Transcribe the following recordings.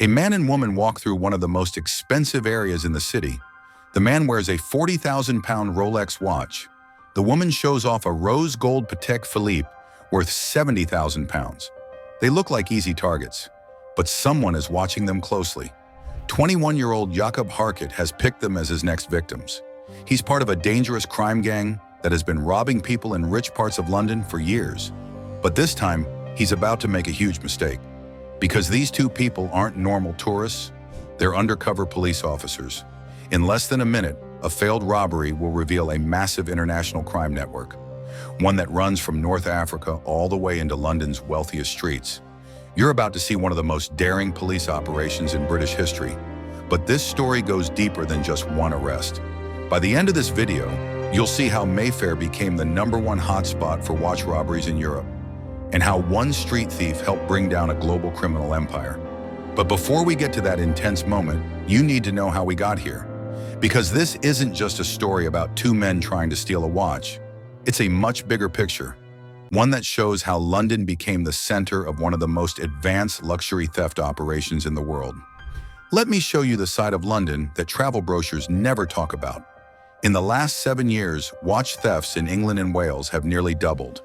A man and woman walk through one of the most expensive areas in the city. The man wears a 40,000-pound Rolex watch. The woman shows off a rose gold Patek Philippe worth 70,000 pounds. They look like easy targets, but someone is watching them closely. 21-year-old Jakob Harkett has picked them as his next victims. He's part of a dangerous crime gang that has been robbing people in rich parts of London for years. But this time, he's about to make a huge mistake. Because these two people aren't normal tourists, they're undercover police officers. In less than a minute, a failed robbery will reveal a massive international crime network, one that runs from North Africa all the way into London's wealthiest streets. You're about to see one of the most daring police operations in British history. But this story goes deeper than just one arrest. By the end of this video, you'll see how Mayfair became the #1 hotspot for watch robberies in Europe, and how one street thief helped bring down a global criminal empire. But before we get to that intense moment, you need to know how we got here. Because this isn't just a story about two men trying to steal a watch. It's a much bigger picture, one that shows how London became the center of one of the most advanced luxury theft operations in the world. Let me show you the side of London that travel brochures never talk about. In the last 7 years, watch thefts in England and Wales have nearly doubled.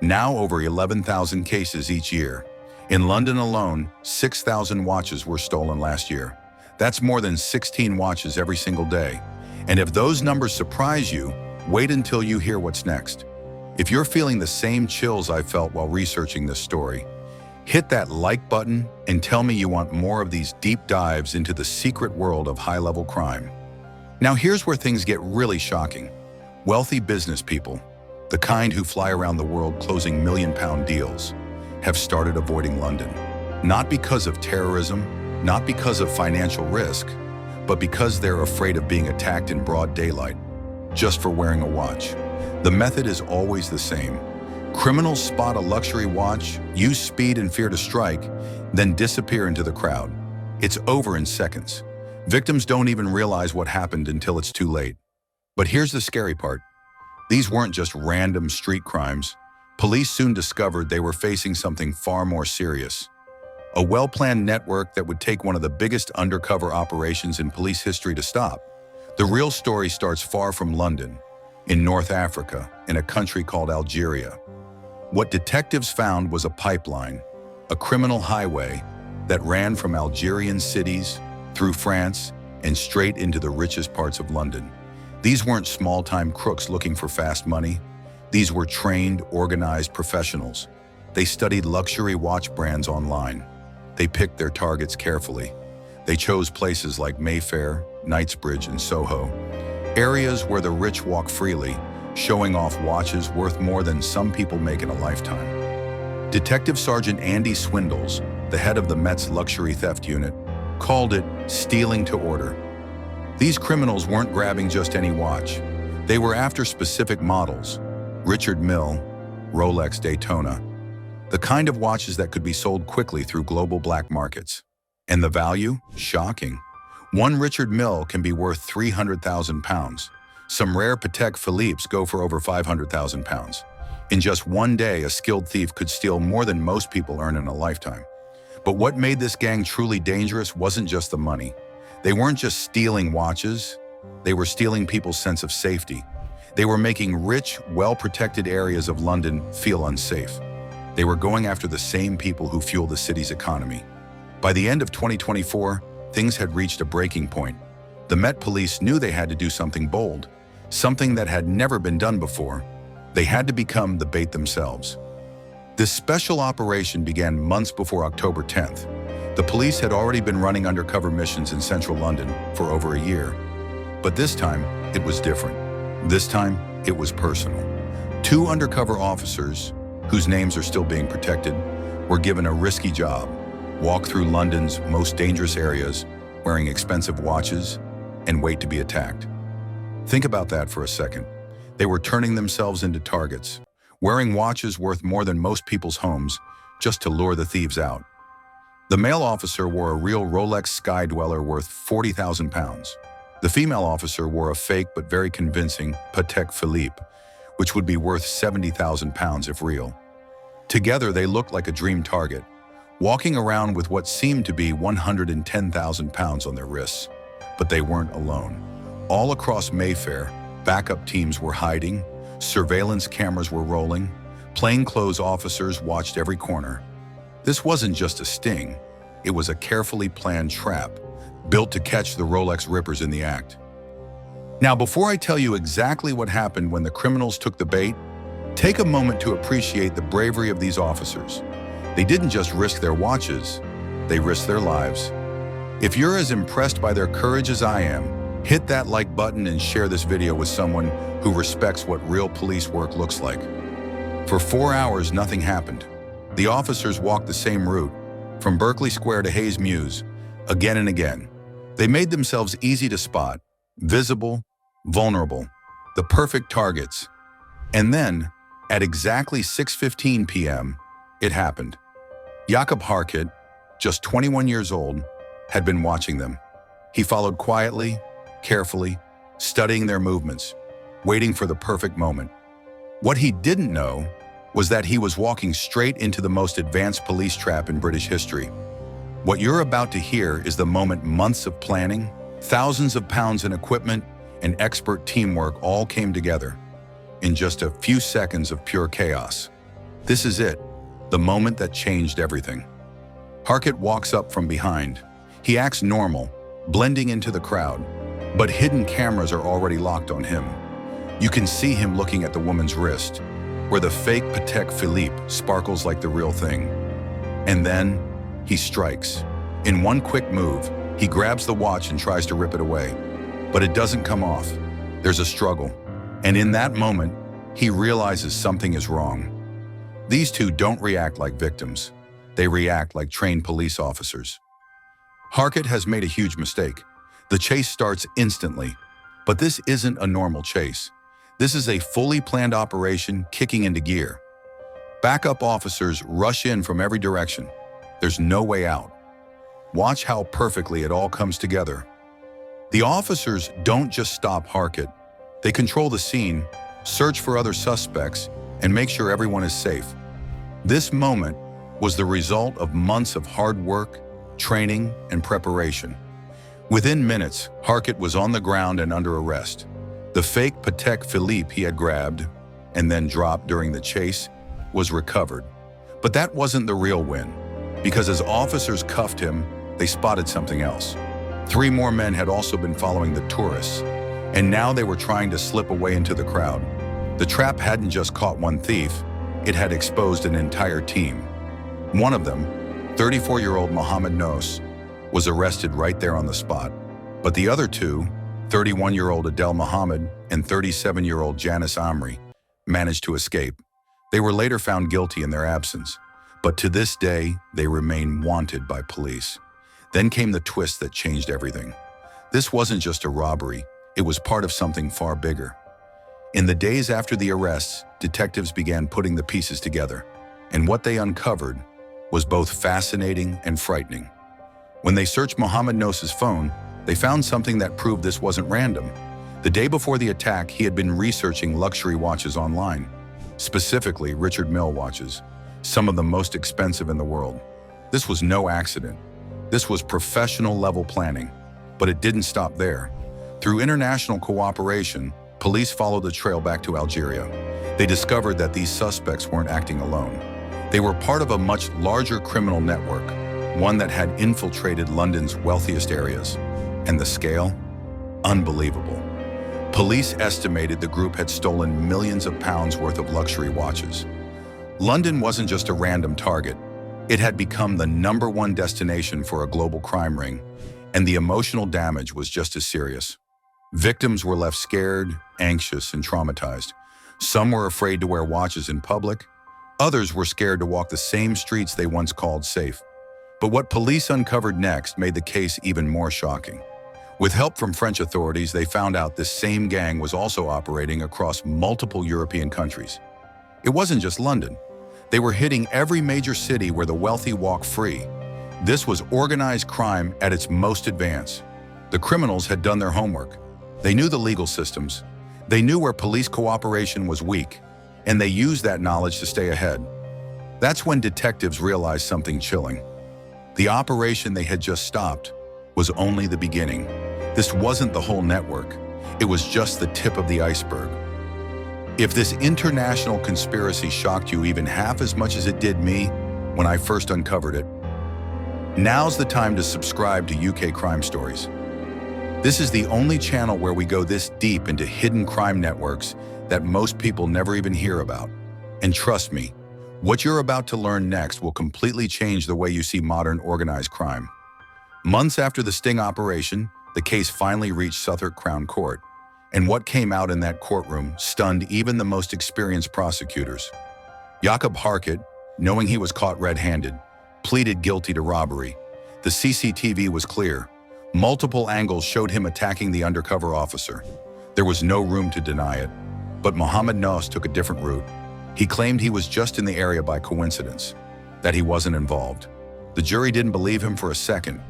Now over 11,000 cases each year. In London alone, 6,000 watches were stolen last year. That's more than 16 watches every single day. And if those numbers surprise you, wait until you hear what's next. If you're feeling the same chills I felt while researching this story, hit that like button and tell me you want more of these deep dives into the secret world of high-level crime. Now here's where things get really shocking. Wealthy business people, the kind who fly around the world closing million-pound deals, have started avoiding London. Not because of terrorism, not because of financial risk, but because they're afraid of being attacked in broad daylight, just for wearing a watch. The method is always the same. Criminals spot a luxury watch, use speed and fear to strike, then disappear into the crowd. It's over in seconds. Victims don't even realize what happened until it's too late. But here's the scary part. These weren't just random street crimes. Police soon discovered they were facing something far more serious. A well-planned network that would take one of the biggest undercover operations in police history to stop. The real story starts far from London, in North Africa, in a country called Algeria. What detectives found was a pipeline, a criminal highway that ran from Algerian cities, through France, and straight into the richest parts of London. These weren't small-time crooks looking for fast money. These were trained, organized professionals. They studied luxury watch brands online. They picked their targets carefully. They chose places like Mayfair, Knightsbridge, and Soho, areas where the rich walk freely, showing off watches worth more than some people make in a lifetime. Detective Sergeant Andy Swindles, the head of the Met's luxury theft unit, called it stealing to order. These criminals weren't grabbing just any watch. They were after specific models: Richard Mille, Rolex Daytona, the kind of watches that could be sold quickly through global black markets. And the value? Shocking. One Richard Mille can be worth 300,000 pounds. Some rare Patek Philippe's go for over 500,000 pounds. In just one day, a skilled thief could steal more than most people earn in a lifetime. But what made this gang truly dangerous wasn't just the money. They weren't just stealing watches, they were stealing people's sense of safety. They were making rich, well-protected areas of London feel unsafe. They were going after the same people who fuel the city's economy. By the end of 2024, things had reached a breaking point. The Met Police knew they had to do something bold, something that had never been done before. They had to become the bait themselves. This special operation began months before October 10th. The police had already been running undercover missions in central London for over a year. But this time, it was different. This time, it was personal. Two undercover officers, whose names are still being protected, were given a risky job: walk through London's most dangerous areas, wearing expensive watches, and wait to be attacked. Think about that for a second. They were turning themselves into targets, wearing watches worth more than most people's homes, just to lure the thieves out. The male officer wore a real Rolex Sky Dweller worth 40,000 pounds. The female officer wore a fake but very convincing Patek Philippe, which would be worth 70,000 pounds if real. Together, they looked like a dream target. walking around with what seemed to be 110,000 pounds on their wrists. But they weren't alone. All across Mayfair, backup teams were hiding, surveillance cameras were rolling, plainclothes officers watched every corner. This wasn't just a sting, it was a carefully planned trap, built to catch the Rolex Rippers in the act. Now, before I tell you exactly what happened when the criminals took the bait, take a moment to appreciate the bravery of these officers. They didn't just risk their watches, they risked their lives. If you're as impressed by their courage as I am, hit that like button and share this video with someone who respects what real police work looks like. For 4 hours, nothing happened. The officers walked the same route, from Berkeley Square to Hayes Mews, again and again. They made themselves easy to spot, visible, vulnerable, the perfect targets. And then, at exactly 6:15 p.m., it happened. Jakob Harkett, just 21 years old, had been watching them. He followed quietly, carefully, studying their movements, waiting for the perfect moment. What he didn't know was that he was walking straight into the most advanced police trap in British history. What you're about to hear is the moment months of planning, thousands of pounds in equipment, and expert teamwork all came together in just a few seconds of pure chaos. This is it, the moment that changed everything. Harkett walks up from behind. He acts normal, blending into the crowd, but hidden cameras are already locked on him. You can see him looking at the woman's wrist, where the fake Patek Philippe sparkles like the real thing. And then, he strikes. In one quick move, he grabs the watch and tries to rip it away. But it doesn't come off. There's a struggle. And in that moment, he realizes something is wrong. These two don't react like victims. They react like trained police officers. Harkett has made a huge mistake. The chase starts instantly. But this isn't a normal chase. This is a fully planned operation kicking into gear. Backup officers rush in from every direction. There's no way out. Watch how perfectly it all comes together. The officers don't just stop Harkett. They control the scene, search for other suspects, and make sure everyone is safe. This moment was the result of months of hard work, training, and preparation. Within minutes, Harkett was on the ground and under arrest. The fake Patek Philippe he had grabbed and then dropped during the chase was recovered. But that wasn't the real win, because as officers cuffed him, they spotted something else. 3 more men had also been following the tourists, and now they were trying to slip away into the crowd. The trap hadn't just caught one thief, it had exposed an entire team. One of them, 34-year-old Mohammed Nos, was arrested right there on the spot. But the other two, 31-year-old Adel Mohammed and 37-year-old Janice Amri, managed to escape. They were later found guilty in their absence, but to this day, they remain wanted by police. Then came the twist that changed everything. This wasn't just a robbery, it was part of something far bigger. In the days after the arrests, detectives began putting the pieces together, and what they uncovered was both fascinating and frightening. When they searched Mohammed Nos's phone, they found something that proved this wasn't random. The day before the attack, he had been researching luxury watches online, specifically Richard Mille watches, some of the most expensive in the world. This was no accident. This was professional-level planning, but it didn't stop there. Through international cooperation, police followed the trail back to Algeria. They discovered that these suspects weren't acting alone. They were part of a much larger criminal network, one that had infiltrated London's wealthiest areas. And the scale? Unbelievable. Police estimated the group had stolen millions of pounds worth of luxury watches. London wasn't just a random target. It had become the #1 destination for a global crime ring, and the emotional damage was just as serious. Victims were left scared, anxious, and traumatized. Some were afraid to wear watches in public. Others were scared to walk the same streets they once called safe. But what police uncovered next made the case even more shocking. With help from French authorities, they found out this same gang was also operating across multiple European countries. It wasn't just London. They were hitting every major city where the wealthy walk free. This was organized crime at its most advanced. The criminals had done their homework. They knew the legal systems. They knew where police cooperation was weak, and they used that knowledge to stay ahead. That's when detectives realized something chilling. The operation they had just stopped was only the beginning. This wasn't the whole network. It was just the tip of the iceberg. If this international conspiracy shocked you even half as much as it did me when I first uncovered it, now's the time to subscribe to UK Crime Stories. This is the only channel where we go this deep into hidden crime networks that most people never even hear about. And trust me, what you're about to learn next will completely change the way you see modern organized crime. Months after the sting operation, the case finally reached Southwark Crown Court. And what came out in that courtroom stunned even the most experienced prosecutors. Jakob Harkett, knowing he was caught red-handed, pleaded guilty to robbery. The CCTV was clear. Multiple angles showed him attacking the undercover officer. There was no room to deny it. But Mohammed Nos took a different route. He claimed he was just in the area by coincidence, that he wasn't involved. The jury didn't believe him for a second.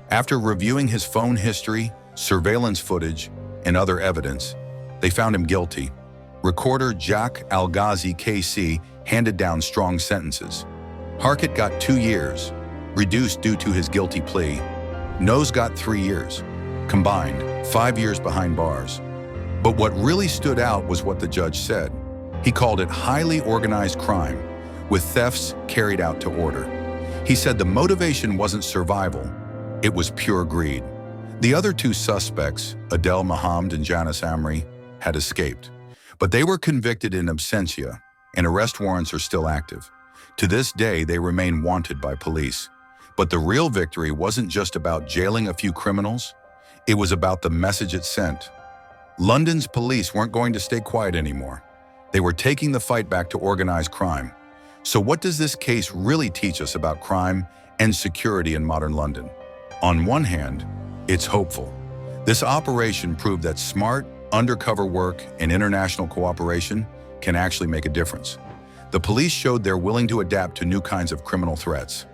After reviewing his phone history, surveillance footage, and other evidence, they found him guilty. Recorder Jack Al-Ghazi KC handed down strong sentences. Harkett got 2 years, reduced due to his guilty plea. Nos got 3 years, combined 5 years behind bars. But what really stood out was what the judge said. He called it highly organized crime, with thefts carried out to order. He said the motivation wasn't survival, it was pure greed. The other 2 suspects, Adel Mohammed and Janice Amri, had escaped. But they were convicted in absentia, and arrest warrants are still active. To this day, they remain wanted by police. But the real victory wasn't just about jailing a few criminals, it was about the message it sent. London's police weren't going to stay quiet anymore. They were taking the fight back to organized crime. So what does this case really teach us about crime and security in modern London? On one hand, it's hopeful. This operation proved that smart, undercover work and international cooperation can actually make a difference. The police showed they're willing to adapt to new kinds of criminal threats.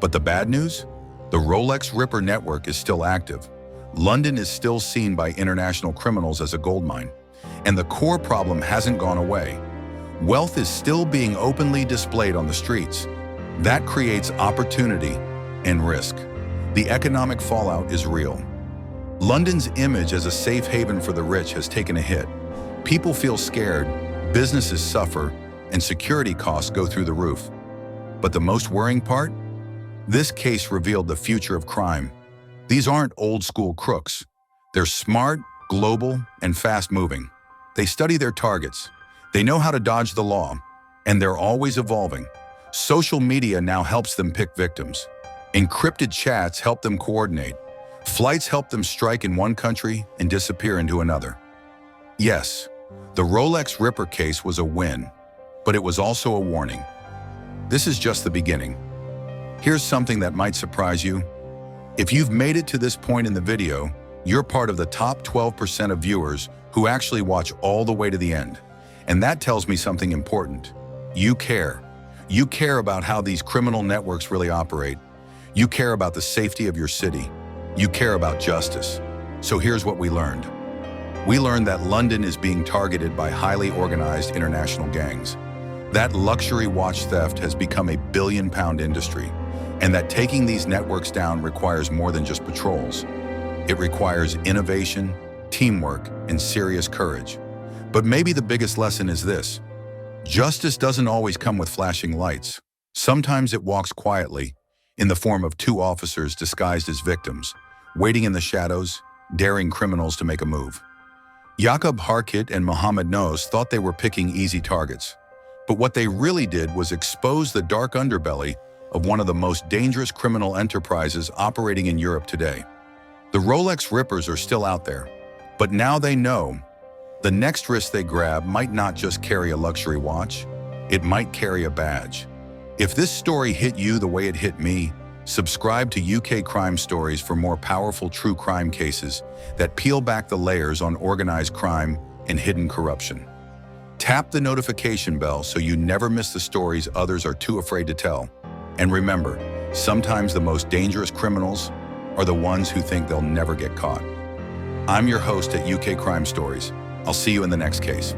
But the bad news? The Rolex Ripper network is still active. London is still seen by international criminals as a goldmine. And the core problem hasn't gone away. Wealth is still being openly displayed on the streets. That creates opportunity and risk. The economic fallout is real. London's image as a safe haven for the rich has taken a hit. People feel scared, businesses suffer, and security costs go through the roof. But the most worrying part? This case revealed the future of crime. These aren't old-school crooks. They're smart, global, and fast-moving. They study their targets. They know how to dodge the law, and they're always evolving. Social media now helps them pick victims. Encrypted chats help them coordinate. Flights help them strike in one country and disappear into another. Yes, the Rolex Ripper case was a win, but it was also a warning. This is just the beginning. Here's something that might surprise you. If you've made it to this point in the video, you're part of the top 12% of viewers who actually watch all the way to the end. And that tells me something important. You care. You care about how these criminal networks really operate. You care about the safety of your city. You care about justice. So here's what we learned. We learned that London is being targeted by highly organized international gangs. That luxury watch theft has become a billion-pound industry, and that taking these networks down requires more than just patrols. It requires innovation, teamwork, and serious courage. But maybe the biggest lesson is this. Justice doesn't always come with flashing lights. Sometimes it walks quietly, in the form of 2 officers disguised as victims, waiting in the shadows, daring criminals to make a move. Jakob Harkett and Mohammed Nos thought they were picking easy targets. But what they really did was expose the dark underbelly of one of the most dangerous criminal enterprises operating in Europe today. The Rolex Rippers are still out there, but now they know the next risk they grab might not just carry a luxury watch, it might carry a badge. If this story hit you the way it hit me, subscribe to UK Crime Stories for more powerful true crime cases that peel back the layers on organized crime and hidden corruption. Tap the notification bell so you never miss the stories others are too afraid to tell. And remember, sometimes the most dangerous criminals are the ones who think they'll never get caught. I'm your host at UK Crime Stories. I'll see you in the next case.